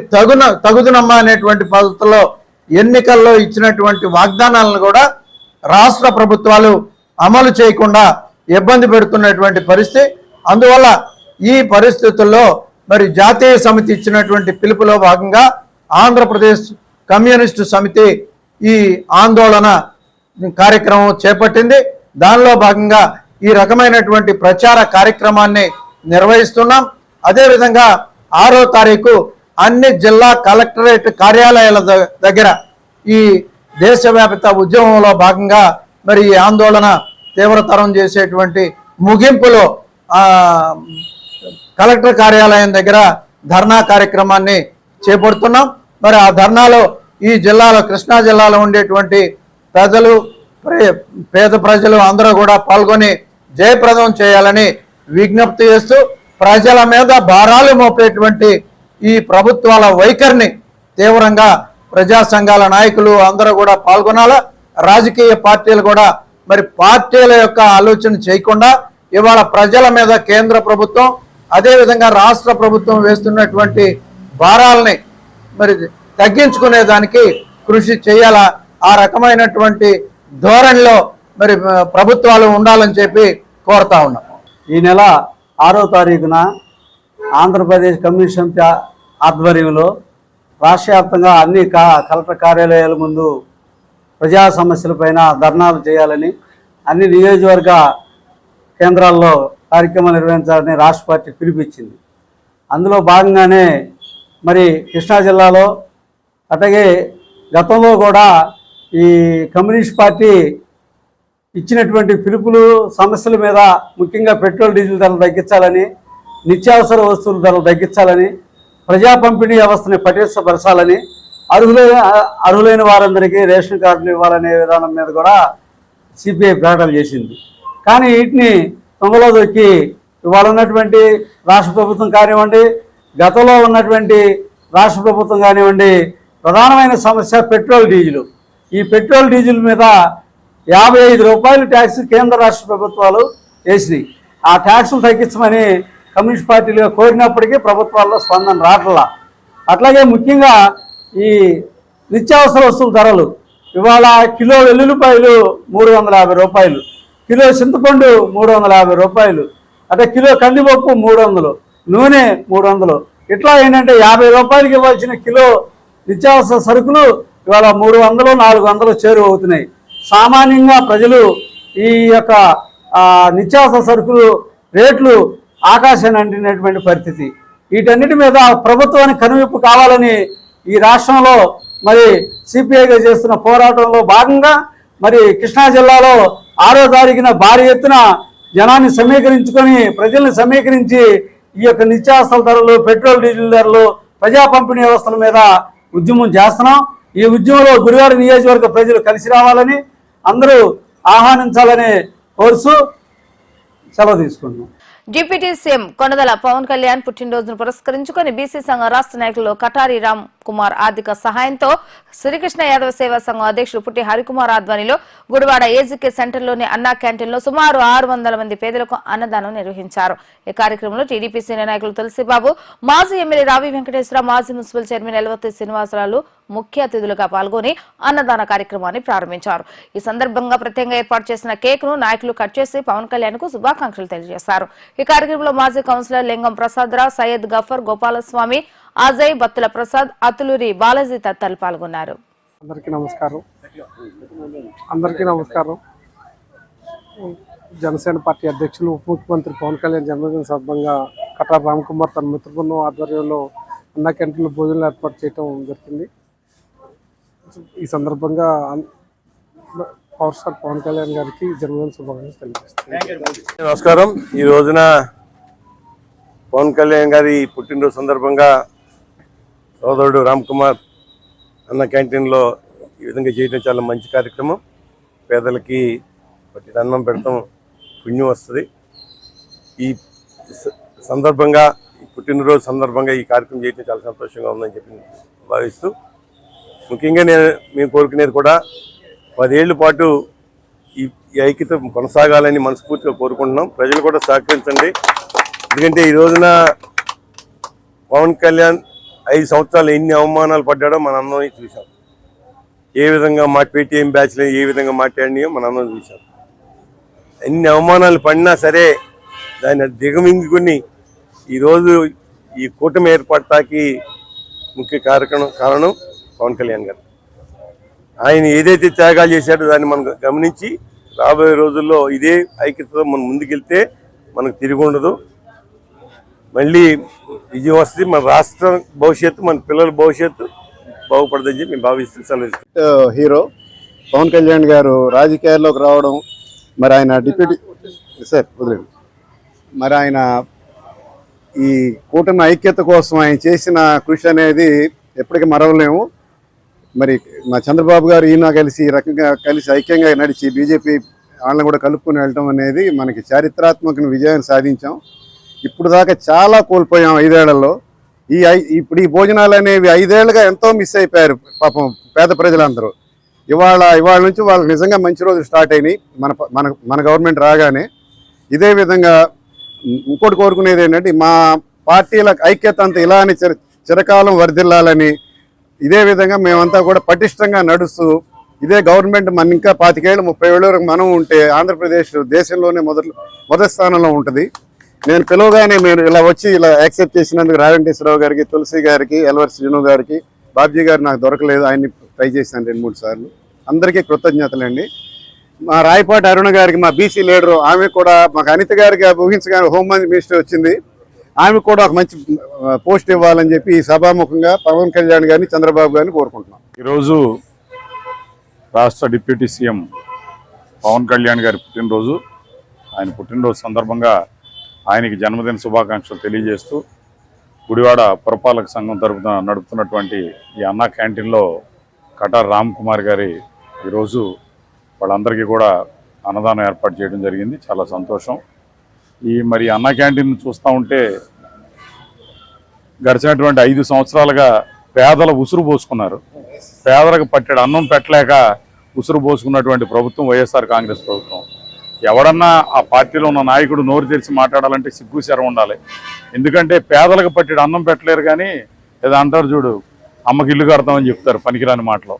[SPEAKER 8] తగుదనమ్మా అనేటువంటి పద్ధతిలో ఎన్నికల్లో ఇచ్చినటువంటి వాగ్దానాలను కూడా రాష్ట్ర ప్రభుత్వాలు అమలు చేయకుండా ఇబ్బంది పెడుతున్నటువంటి పరిస్థితి. అందువల్ల ఈ పరిస్థితుల్లో మరి జాతీయ సమితి ఇచ్చినటువంటి పిలుపులో భాగంగా ఆంధ్రప్రదేశ్ కమ్యూనిస్టు సమితి ఈ ఆందోళన కార్యక్రమం చేపట్టింది. దానిలో భాగంగా ఈ రకమైనటువంటి ప్రచార కార్యక్రమాన్ని నిర్వహిస్తున్నాం. అదేవిధంగా 6వ తారీఖు అన్ని జిల్లా కలెక్టరేట్ కార్యాలయాల దగ్గర ఈ దేశవ్యాప్త ఉద్యమంలో భాగంగా మరి ఈ ఆందోళన తీవ్రతరం చేసేటువంటి ముగింపులో కలెక్టర్ కార్యాలయం దగ్గర ధర్నా కార్యక్రమాన్ని చేపడుతున్నాం. మరి ఆ ధర్నాలో ఈ జిల్లాలో, కృష్ణా జిల్లాలో ఉండేటువంటి ప్రజలు, పేద ప్రజలు అందరూ కూడా పాల్గొని జయప్రదం చేయాలని విజ్ఞప్తి చేస్తూ ప్రజల మీద భారాలు మోపేటువంటి ఈ ప్రభుత్వాల వైఖరిని తీవ్రంగా ప్రజా సంఘాల నాయకులు అందరూ కూడా పాల్గొనాలా. రాజకీయ పార్టీలు కూడా మరి పార్టీల యొక్క ఆలోచన చేయకుండా ఇవాళ ప్రజల మీద కేంద్ర ప్రభుత్వం, అదేవిధంగా రాష్ట్ర ప్రభుత్వం వేస్తున్నటువంటి భారాలని మరి తగ్గించుకునేదానికి కృషి చేయాలా. ఆ రకమైనటువంటి ధోరణిలో మరి ప్రభుత్వాలు ఉండాలని చెప్పి కోరుతా ఉన్నాం.
[SPEAKER 5] ఈ నెల 6వ తారీఖున ఆంధ్రప్రదేశ్ కమ్యూనిస్ట్ సమితి ఆధ్వర్యంలో రాష్ట్ర వ్యాప్తంగా అన్ని కలెక్టర్ కార్యాలయాల ముందు ప్రజా సమస్యలపైన ధర్నాలు చేయాలని, అన్ని నియోజకవర్గ కేంద్రాల్లో కార్యక్రమాలు నిర్వహించాలని రాష్ట్ర పార్టీ పిలుపునిచ్చింది. అందులో భాగంగానే మరి కృష్ణా జిల్లాలో అట్లాగే గతంలో కూడా ఈ కమ్యూనిస్ట్ పార్టీ ఇచ్చినటువంటి పిలుపులు సమస్యల మీద ముఖ్యంగా పెట్రోల్, డీజిల్ ధరలు తగ్గించాలని, నిత్యావసర వస్తువుల ధరలు తగ్గించాలని, ప్రజా పంపిణీ వ్యవస్థని పటిష్టపరచాలని, అర్హులైన వారందరికీ రేషన్ కార్డులు ఇవ్వాలనే విధానం మీద కూడా సిపిఐ ప్రకటన చేసింది. కానీ వీటిని తొంగలో దొక్కి ఇవాళ ఉన్నటువంటి రాష్ట్ర ప్రభుత్వం కానివ్వండి, గతంలో ఉన్నటువంటి రాష్ట్ర ప్రభుత్వం కానివ్వండి, ప్రధానమైన సమస్య పెట్రోల్, డీజిల్. ఈ పెట్రోల్, డీజిల్ మీద 55 రూపాయలు ట్యాక్స్ కేంద్ర రాష్ట్ర ప్రభుత్వాలు వేసినాయి. ఆ ట్యాక్సులు తగ్గించమని కమ్యూనిస్ట్ పార్టీలుగా కోరినప్పటికీ ప్రభుత్వాల్లో స్పందన రావట్లా. అట్లాగే ముఖ్యంగా ఈ నిత్యావసర వస్తువుల ధరలు ఇవాళ కిలో వెల్లుల్లిపాయలు 350 రూపాయలు, కిలో చింతపండు 350 రూపాయలు, అంటే కిలో కందిపప్పు 300, నూనె 300. ఇట్లా ఏంటంటే 50 రూపాయలకి ఇవ్వాల్సిన కిలో నిత్యావసర సరుకులు ఇవాళ 300, 400 చేరువ అవుతున్నాయి. సామాన్యంగా ప్రజలు ఈ యొక్క నిత్యావసర సరుకులు రేట్లు ఆకాశాన్ని అంటినటువంటి పరిస్థితి. వీటన్నిటి మీద ప్రభుత్వానికి కనువిప్పు కావాలని ఈ రాష్ట్రంలో మరి సిపిఐగా చేస్తున్న పోరాటంలో భాగంగా మరి కృష్ణా జిల్లాలో 6వ తారీఖున భారీ ఎత్తున జనాన్ని సమీకరించుకొని, ప్రజల్ని సమీకరించి ఈ యొక్క నిత్యావసర ధరలు, పెట్రోల్, డీజిల్ ధరలు, ప్రజా పంపిణీ వ్యవస్థల మీద ఉద్యమం చేస్తున్నాం. ఈ ఉద్యమంలో గుడివాడ నియోజకవర్గ ప్రజలు కలిసి రావాలని, అందరూ ఆహ్వానించాలని కోరుతూ సెలవు తీసుకుంటున్నాం.
[SPEAKER 1] డిప్యూటీ సీఎం కొనదల పవన్ కళ్యాణ్ పుట్టినరోజును పురస్కరించుకుని బీసీ సంఘం రాష్ట్ర నాయకులు కటారి రామ్ కుమార్ ఆర్థిక సహాయంతో శ్రీకృష్ణ యాదవ సేవా సంఘం అధ్యక్షుడు పుట్టి హరికుమార్ ఆధ్వర్యంలో గుడివాడ ఏజీకే సెంటర్లోని అన్నా క్యాంటీన్లో సుమారు 600 మంది పేదలకు అన్నదానం నిర్వహించారు. ఈ కార్యక్రమంలో టీడీపీ సీనియర్ నాయకులు తులసిబాబు, మాజీ ఎమ్మెల్యే రావి వెంకటేశ్వర, మాజీ మున్సిపల్ చైర్మన్ ఎల్వత్తి శ్రీనివాసరావు ముఖ్య అతిథులుగా పాల్గొని అన్నదాన కార్యక్రమాన్ని ప్రారంభించారు. ఈ సందర్భంగా ప్రత్యేకంగా ఏర్పాటు చేసిన కేక్ ను నాయకులు కట్ చేసి పవన్ కళ్యాణ్ కు శుభాకాంక్షలు తెలియజేశారు. ఈ కార్యక్రమంలో మాజీ కౌన్సిలర్ లింగం ప్రసాద్ రావు, సయ్యద్ గఫర్, గోపాలస్వామి, అజయ్, బత్తుల ప్రసాద్, అతులూరి బాలాజీ తదితరులు పాల్గొన్నారు.
[SPEAKER 2] అందరికీ నమస్కారం. జనసేన పార్టీ అధ్యక్షులు ఉప ముఖ్యమంత్రి పవన్ కళ్యాణ్ జన్మదిన సందర్భంగా కటార్ రామ్ కుమార్ తన మిత్రబృందం ఆధ్వర్యంలో అన్నా క్యాంటీన్లో భోజనాలు ఏర్పాటు చేయడం జరిగింది. ఈ సందర్భంగా పవర్ స్టార్ పవన్ కళ్యాణ్ గారికి జన్మదిన శుభాకాంక్షలు తెలియజేస్తాను.
[SPEAKER 6] నమస్కారం. ఈ రోజున పవన్ కళ్యాణ్ గారి పుట్టినరోజు సందర్భంగా సోదరుడు రామ్ కుమార్ అన్న క్యాంటీన్లో ఈ విధంగా చేయడం చాలా మంచి కార్యక్రమం. పేదలకి పట్టిన అన్నం పెడతాం, పుణ్యం వస్తుంది. ఈ సందర్భంగా ఈ పుట్టినరోజు సందర్భంగా ఈ కార్యక్రమం చేయడం చాలా సంతోషంగా ఉందని చెప్పి భావిస్తూ, ముఖ్యంగా మేము కోరుకునేది కూడా 10 ఏళ్ల పాటు ఈ ఐక్యత కొనసాగాలని మనస్ఫూర్తిగా కోరుకుంటున్నాం. ప్రజలు కూడా సహకరించండి. ఎందుకంటే ఈ రోజున పవన్ కళ్యాణ్ 5 సంవత్సరాలు ఎన్ని అవమానాలు పడ్డాడో మన అందరం చూసాం. ఏ విధంగా మా పేటీఎం బ్యాచ్లు ఏ విధంగా మాట్లాడినాయో మన అందరం చూసాం. ఎన్ని అవమానాలు పడినా సరే దాన్ని దిగమింగుకుని ఈరోజు ఈ కూటమి ఏర్పడటానికి ముఖ్య కారణం పవన్ కళ్యాణ్ గారు. ఆయన ఏదైతే త్యాగాలు చేశాడో దాన్ని మనం గమనించి రాబోయే రోజుల్లో ఇదే ఐక్యతతో మనం ముందుకెళ్తే మనకు తిరిగి ఉండదు. మళ్ళీ విజయం వస్తుంది. మన రాష్ట్ర భవిష్యత్తు, మన పిల్లల భవిష్యత్తు బాగుపడదని చెప్పి మేము భావిస్తున్నాం.
[SPEAKER 9] హీరో పవన్ కళ్యాణ్ గారు రాజకీయాల్లోకి రావడం, మరి ఆయన డిప్యూటీ మరి ఆయన ఈ కూటమి ఐక్యత కోసం ఆయన చేసిన కృషి అనేది ఎప్పటికీ మరవలేము. మరి మా చంద్రబాబు గారు ఈయన కలిసి ఈ రకంగా కలిసి ఐక్యంగా నడిచి బీజేపీ వాళ్ళని కూడా కలుపుకొని వెళ్ళటం అనేది మనకి చారిత్రాత్మక విజయాన్ని సాధించాం. ఇప్పుడు దాకా చాలా కోల్పోయాం 5 ఏళ్లలో. ఇప్పుడు ఈ భోజనాలు అనేవి 5 ఏళ్ళుగా ఎంతో మిస్ అయిపోయారు పాపం పేద ప్రజలందరూ. ఇవాళ నుంచి వాళ్ళకి నిజంగా మంచి రోజులు స్టార్ట్ అయినాయి మన గవర్నమెంట్ రాగానే. ఇదే విధంగా ఇంకోటి కోరుకునేది ఏంటంటే మా పార్టీల ఐక్యత అంతా ఇలానే చిరకాలం వర్ధిల్లాలని, ఇదే విధంగా మేమంతా కూడా పటిష్టంగా నడుస్తూ ఇదే గవర్నమెంట్ మన ఇంకా 25 ఏళ్ళు 30 ఏళ్ళ వరకు మనం ఉంటే ఆంధ్రప్రదేశ్ దేశంలోనే మొదటి స్థానంలో ఉంటుంది. నేను పిలవగానే మీరు ఇలా వచ్చి ఇలా యాక్సెప్ట్ చేసినందుకు రావెంకటేశ్వరరావు గారికి, తులసి గారికి, ఎల్వర్ శ్రీను గారికి, బాబ్జీ గారు నాకు దొరకలేదు, ఆయన్ని ట్రై చేశాను 2-3 సార్లు. అందరికీ కృతజ్ఞతలండి. మా రాయపాటి అరుణ గారికి, మా బీసీ లీడరు, ఆమె కూడా మాకు అనిత గారికి ఊహించగానే హోమ్ మినిస్టర్ వచ్చింది, ఆమె కూడా ఒక మంచి పోస్ట్ ఇవ్వాలని చెప్పి ఈ సభాముఖంగా పవన్ కళ్యాణ్ గారిని, చంద్రబాబు గారిని కోరుకుంటున్నాం.
[SPEAKER 7] ఈరోజు రాష్ట్ర డిప్యూటీ సీఎం పవన్ కళ్యాణ్ గారి పుట్టినరోజు. ఆయన పుట్టినరోజు సందర్భంగా ఆయనకి జన్మదిన శుభాకాంక్షలు తెలియజేస్తూ గుడివాడ పురపాలక సంఘం తరపున నడుపుతున్నటువంటి ఈ అన్నా క్యాంటీన్లో కటార్ రామ్ కుమార్ గారి ఈరోజు వాళ్ళందరికీ కూడా అన్నదానం ఏర్పాటు చేయడం జరిగింది. చాలా సంతోషం. మరి అన్నా క్యాంటీన్ చూస్తూ ఉంటే గడిచినటువంటి 5 సంవత్సరాలుగా పేదల ఉసురు పోసుకున్నారు. పేదలకు పట్టెడు అన్నం పెట్టలేక ఉసురు పోసుకున్నటువంటి ప్రభుత్వం వైఎస్ఆర్ కాంగ్రెస్ ప్రభుత్వం. ఎవడన్నా ఆ పార్టీలో ఉన్న నాయకుడు నోరు తెరిచి మాట్లాడాలంటే సిగ్గు శరం ఉండాలి. ఎందుకంటే పేదలకు పట్టెడు అన్నం పెట్టలేరు, కానీ ఏదో అంటారు చూడు, అమ్మకి ఇల్లు కడతామని చెప్తారు పనికిరాని మాటలు.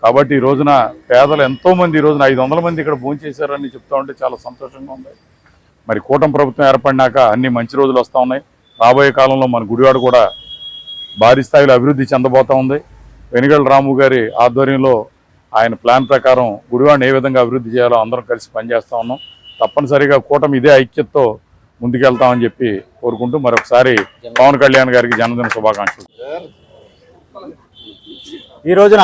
[SPEAKER 7] కాబట్టి ఈ రోజున పేదలు ఎంతోమంది ఈ రోజున 500 మంది ఇక్కడ భోంచేశారని చెప్తా ఉంటే చాలా సంతోషంగా ఉంది. మరి కూటమి ప్రభుత్వం ఏర్పడినాక అన్ని మంచి రోజులు వస్తూ ఉన్నాయి. రాబోయే కాలంలో మన గుడివాడ కూడా భారీ స్థాయిలో అభివృద్ధి చెందబోతూ ఉంది. వెనుగళ్ల రాము గారి ఆధ్వర్యంలో ఆయన ప్లాన్ ప్రకారం గుడివాడని ఏ విధంగా అభివృద్ధి చేయాలో అందరం కలిసి పనిచేస్తూ ఉన్నాం. తప్పనిసరిగా కూటమి ఇదే ఐక్యతతో ముందుకెళ్తామని చెప్పి కోరుకుంటూ మరొకసారి పవన్ కళ్యాణ్ గారికి జన్మదిన శుభాకాంక్షలు.
[SPEAKER 10] ఈ రోజున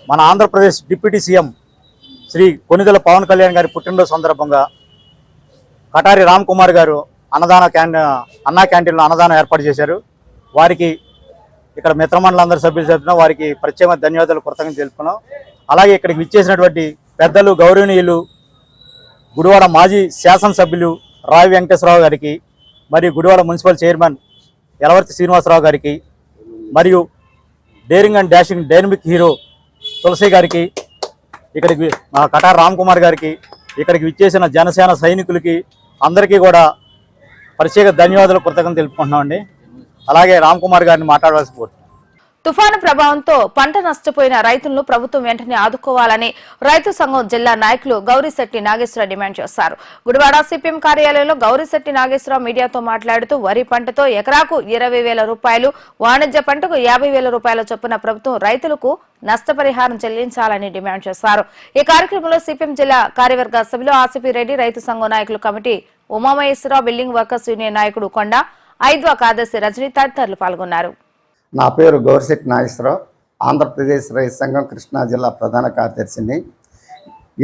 [SPEAKER 10] మన ఆంధ్రప్రదేశ్ డిప్యూటీ సీఎం శ్రీ కొనిదెల పవన్ కళ్యాణ్ గారి పుట్టినరోజు సందర్భంగా కటారి రామ్ కుమార్ గారు అన్నా క్యాంటీన్లో అన్నదానం ఏర్పాటు చేశారు. వారికి ఇక్కడ మిత్రమండలందరి సభ్యులు చెప్తున్నాం, వారికి ప్రత్యేక ధన్యవాదాలు కృతజ్ఞతలు తెలుపుకున్నాం. అలాగే ఇక్కడికి విచ్చేసినటువంటి పెద్దలు గౌరవనీయులు గుడివాడ మాజీ శాసనసభ్యులు రావి వెంకటేశ్వరరావు గారికి, మరియు గుడివాడ మున్సిపల్ చైర్మన్ యలవర్తి శ్రీనివాసరావు గారికి, మరియు daring and dashing dynamic hero Tulasi గారికి, ఇక్కడికి కటార్ రామ్ కుమార్ గారికి, ఇక్కడికి విచ్చేసిన జనసేన సైనికులకి అందరికీ కూడా ప్రత్యేక ధన్యవాదాలు, కృతజ్ఞతలు తెలుపుకుంటున్నామండి. అలాగే రామ్ కుమార్ గారిని మాట్లాడవలసి కోరుతున్నాం.
[SPEAKER 1] తుఫాను ప్రభావంతో పంట నష్టపోయిన రైతులను ప్రభుత్వం వెంటనే ఆదుకోవాలని రైతు సంఘం జిల్లా నాయకులు గౌరిశెట్టి నాగేశ్వరరావు డిమాండ్ చేశారు. గుడివాడ సిపిఎం కార్యాలయంలో గౌరిశెట్టి నాగేశ్వరరావు మీడియాతో మాట్లాడుతూ వరి పంటతో ఎకరాకు 20,000 రూపాయలు, వాణిజ్య పంటకు 50,000 రూపాయల చొప్పున ప్రభుత్వం రైతులకు నష్టపరిహారం చెల్లించాలని డిమాండ్ చేశారు. ఈ కార్యక్రమంలో సిపిఎం జిల్లా కార్యవర్గ సభ్యులు ఆసిపి రెడ్డి, రైతు సంఘం నాయకులు committee Umamaheswararao, building workers union నాయకుడు కొండ, ఐద్వా కార్యదర్శి రజనీ తదితరులు పాల్గొన్నారు.
[SPEAKER 11] నా పేరు గౌరిశెట్టి నాగేశ్వరరావు, ఆంధ్రప్రదేశ్ రైతు సంఘం కృష్ణా జిల్లా ప్రధాన కార్యదర్శిని.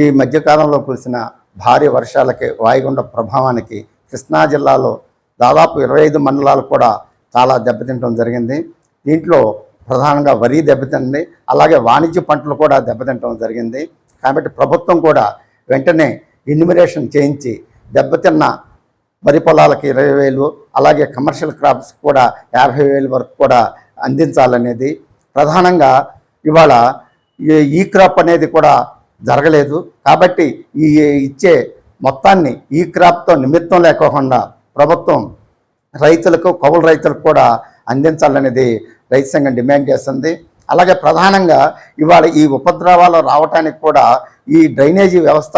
[SPEAKER 11] ఈ మధ్యకాలంలో కురిసిన భారీ వర్షాలకి, వాయుగుండ ప్రభావానికి కృష్ణా జిల్లాలో దాదాపు 25 మండలాలు కూడా చాలా దెబ్బతింటడం జరిగింది. దీంట్లో ప్రధానంగా వరి దెబ్బతింది, అలాగే వాణిజ్య పంటలు కూడా దెబ్బతింటడం జరిగింది. కాబట్టి ప్రభుత్వం కూడా వెంటనే ఎన్యూమరేషన్ చేయించి దెబ్బతిన్న వరి పొలాలకి 20,000, అలాగే కమర్షియల్ క్రాప్స్ కూడా 50,000 వరకు కూడా అందించాలనేది. ప్రధానంగా ఇవాళ ఈ క్రాప్ అనేది కూడా జరగలేదు కాబట్టి ఈ ఇచ్చే మొత్తాన్ని ఈ క్రాప్తో నిమిత్తం లేకోకుండా ప్రభుత్వం రైతులకు, కౌలు రైతులకు కూడా అందించాలనేది రైతు సంఘం డిమాండ్ చేస్తుంది. అలాగే ప్రధానంగా ఇవాళ ఈ ఉపద్రవాలు రావడానికి కూడా ఈ డ్రైనేజీ వ్యవస్థ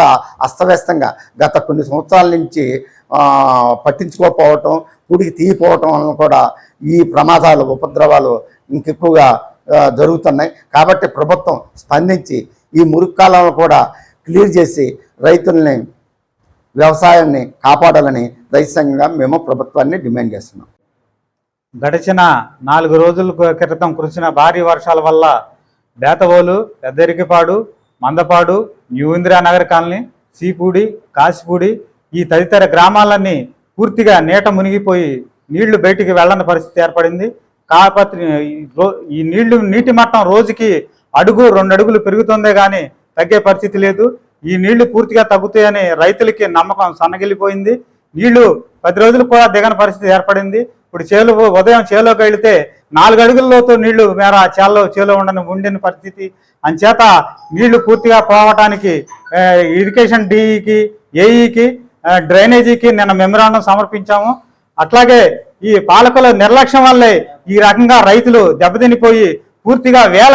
[SPEAKER 11] అస్తవ్యస్తంగా గత కొన్ని సంవత్సరాల నుంచి పట్టించుకోకపోవటం, పూడికి తీయపోవటం వలన కూడా ఈ ప్రమాదాలు, ఉపద్రవాలు ఇంకెక్కువగా జరుగుతున్నాయి. కాబట్టి ప్రభుత్వం స్పందించి ఈ మురుగు కాలంలో కూడా క్లియర్ చేసి రైతుల్ని, వ్యవసాయాన్ని కాపాడాలని రైతు సంఘంగా మేము ప్రభుత్వాన్ని డిమాండ్ చేస్తున్నాం.
[SPEAKER 10] గడిచిన 4 రోజుల క్రితం కురిసిన భారీ వర్షాల వల్ల బేతవోలు, పెద్దరికిపాడు, మందపాడు, న్యూ ఇందిరానగర్ కాలనీ, సీపూడి, కాసిపూడి ఈ తదితర గ్రామాలన్నీ పూర్తిగా నీట మునిగిపోయి నీళ్లు బయటికి వెళ్ళని పరిస్థితి ఏర్పడింది. కాకపోతే ఈ నీటి మట్టం రోజుకి 1-2 అడుగులు పెరుగుతుందే కానీ తగ్గే పరిస్థితి లేదు. ఈ నీళ్లు పూర్తిగా తగ్గుతాయని రైతులకి నమ్మకం సన్నగిలిపోయింది. నీళ్లు 10 రోజులు కూడా దిగని పరిస్థితి ఏర్పడింది. ఇప్పుడు ఉదయం చేలోకి వెళితే 4 అడుగుల లోతు నీళ్లు మేర చేలో ఉండిన పరిస్థితి. అంచేత నీళ్లు పూర్తిగా పోవటానికి ఇరిగేషన్ డిఈకి, ఏఈకి, డ్రైనేజీకి నిన్న మెమరాండం సమర్పించాము. అట్లాగే ఈ పాలకుల నిర్లక్ష్యం వల్లే ఈ రకంగా రైతులు దెబ్బతినిపోయి పూర్తిగా వేల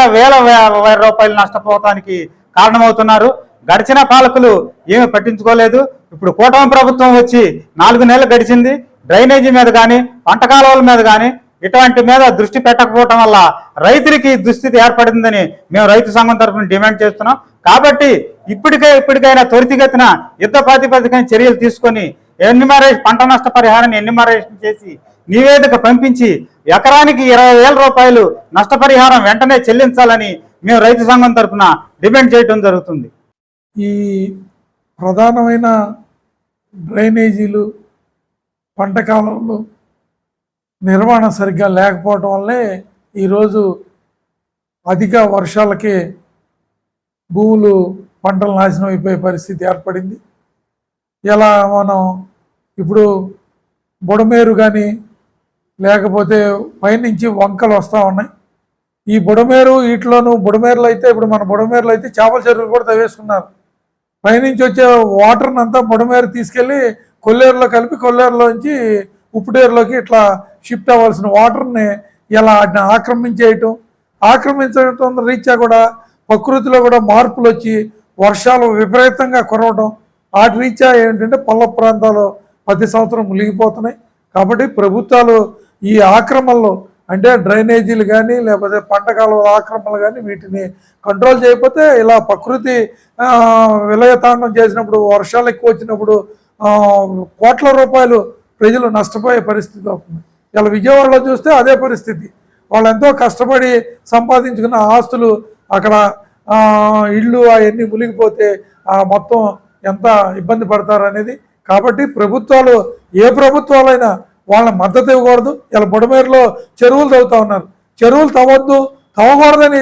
[SPEAKER 10] రూపాయలు నష్టపోవటానికి కారణమవుతున్నారు. గడిచిన పాలకులు ఏమీ పట్టించుకోలేదు. ఇప్పుడు కూటమి ప్రభుత్వం వచ్చి 4 నెలలు గడిచింది. డ్రైనేజీ మీద కానీ, పంట కాలువల మీద కానీ ఇటువంటి మీద దృష్టి పెట్టకపోవటం వల్ల రైతులకి దుస్థితి ఏర్పడిందని మేము రైతు సంఘం తరఫున డిమాండ్ చేస్తున్నాం. కాబట్టి ఇప్పటికైనా త్వరితగతిన యుద్ధ ప్రాతిపదికన చర్యలు తీసుకొని పంట నష్ట పరిహారాన్ని ఎన్యూమరేషన్ చేసి నివేదిక పంపించి ఎకరానికి 20,000 రూపాయలు నష్టపరిహారం వెంటనే చెల్లించాలని మేము రైతు సంఘం తరఫున డిమాండ్ చేయడం జరుగుతుంది.
[SPEAKER 12] ఈ ప్రధానమైన డ్రైనేజీలు, పంట కాలంలో నిర్వహణ సరిగ్గా లేకపోవడం వల్లే ఈరోజు అధిక వర్షాలకే భూములు, పంటలు నాశనం అయిపోయే పరిస్థితి ఏర్పడింది. ఇలా మనం ఇప్పుడు బుడమేరు కానీ లేకపోతే పైనుంచి వంకలు వస్తూ ఉన్నాయి. ఈ బుడమేరు వీటిలోనూ బుడమేరులో అయితే ఇప్పుడు మన బుడమేరులో అయితే చేపల చెరువులు కూడా తవ్వేసుకున్నారు. పైనుంచి వచ్చే వాటర్ని అంతా బుడమేరు తీసుకెళ్ళి కొల్లేరులో కలిపి కొల్లేరులోంచి ఉప్పుటేరులోకి ఇట్లా షిఫ్ట్ అవ్వాల్సిన వాటర్ని ఇలా ఆక్రమించడం రీత్యా కూడా ప్రకృతిలో కూడా మార్పులు వచ్చి వర్షాలు విపరీతంగా కురవడం, వాటి రీత్యా ఏంటంటే పల్ల ప్రాంతాలు ప్రతి సంవత్సరం మునిగిపోతున్నాయి. కాబట్టి ప్రభుత్వాలు ఈ ఆక్రమణలు అంటే డ్రైనేజీలు కానీ లేకపోతే పంట కాలువ ఆక్రమణలు కానీ వీటిని కంట్రోల్ చేయకపోతే ఇలా ప్రకృతి విలయతాండం చేసినప్పుడు, వర్షాలు ఎక్కువ వచ్చినప్పుడు కోట్ల రూపాయలు ప్రజలు నష్టపోయే పరిస్థితి అవుతుంది. ఇలా విజయవాడలో చూస్తే అదే పరిస్థితి. వాళ్ళు ఎంతో కష్టపడి సంపాదించుకున్న ఆస్తులు అక్కడ ఇళ్ళు అవన్నీ మునిగిపోతే మొత్తం ఎంత ఇబ్బంది పడతారు అనేది. కాబట్టి ప్రభుత్వాలు, ఏ ప్రభుత్వాలైనా వాళ్ళ మద్దతు ఇవ్వకూడదు. ఇలా బుడమేరులో చెరువులు తవ్వుతూ ఉన్నారు. చెరువులు తవ్వకూడదని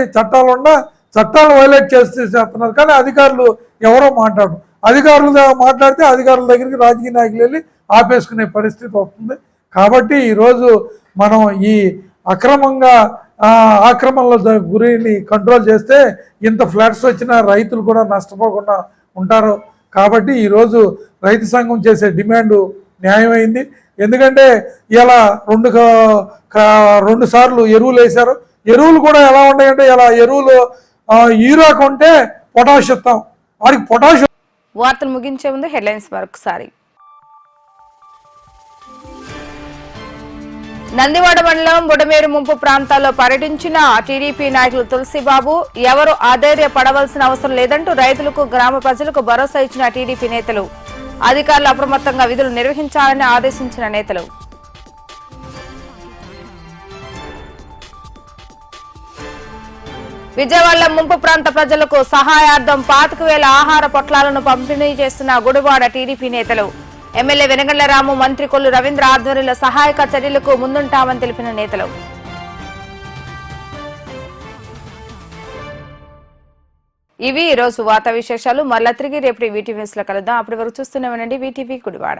[SPEAKER 12] చట్టాలు వైలేట్ చేస్తున్నారు. కానీ అధికారులు ఎవరో మాట్లాడరు. అధికారులు మాట్లాడితే అధికారుల దగ్గరికి రాజకీయ నాయకులు వెళ్ళి ఆపేసుకునే పరిస్థితి వస్తుంది. కాబట్టి ఈరోజు మనం ఈ ఆక్రమణలో గురిని కంట్రోల్ చేస్తే ఇంత ఫ్లడ్స్ వచ్చినా రైతులు కూడా నష్టపోకుండా ఉంటారు. కాబట్టి ఈరోజు రైతు సంఘం చేసే డిమాండ్ న్యాయమైంది. ఎందుకంటే ఇలా రెండు సార్లు ఎరువులు వేశారు. ఎరువులు కూడా ఎలా ఉన్నాయంటే ఇలా ఎరువులు యూరియా కొంటే పొటాష్ ఇస్తాం, వారికి పొటాష్.
[SPEAKER 1] వార్తలు ముగించే ముందు హెడ్లైన్స్ మరొకసారి. నందివాడ మండలం బుడమేరు ముంపు ప్రాంతాల్లో పర్యటించిన టీడీపీ నాయకులు తులసిబాబు ఎవరు ఆధైర్యపడవలసిన అవసరం లేదంటూ రైతులకు గ్రామ ప్రజలకు భరోసా ఇచ్చిన టీడీపీ నేతలు. అధికారులు అప్రమత్తంగా విధులు నిర్వహించాలని ఆదేశించిన నేతలు. విజయవాడలో ముంపు ప్రాంత ప్రజలకు సహాయార్థం 25,000 ఆహార పొట్లాలను పంపిణీ చేస్తున్న గుడివాడ టీడీపీ నేతలు. ఎమ్మెల్యే వెనగండ్ల రాము, మంత్రి కొల్లు రవీంద్ర ఆధ్వర్యంలో సహాయక చర్యలకు ముందుంటామని తెలిపిన నేతలు. ఇవి ఈ రోజు వార్తా విశేషాలు. మరలా తిరిగి రేపు వీటీవీ న్యూస్ లో కలుద్దాం. అప్పటి వరకు చూస్తూనే ఉండండి వీటీవీ గుడివాడ.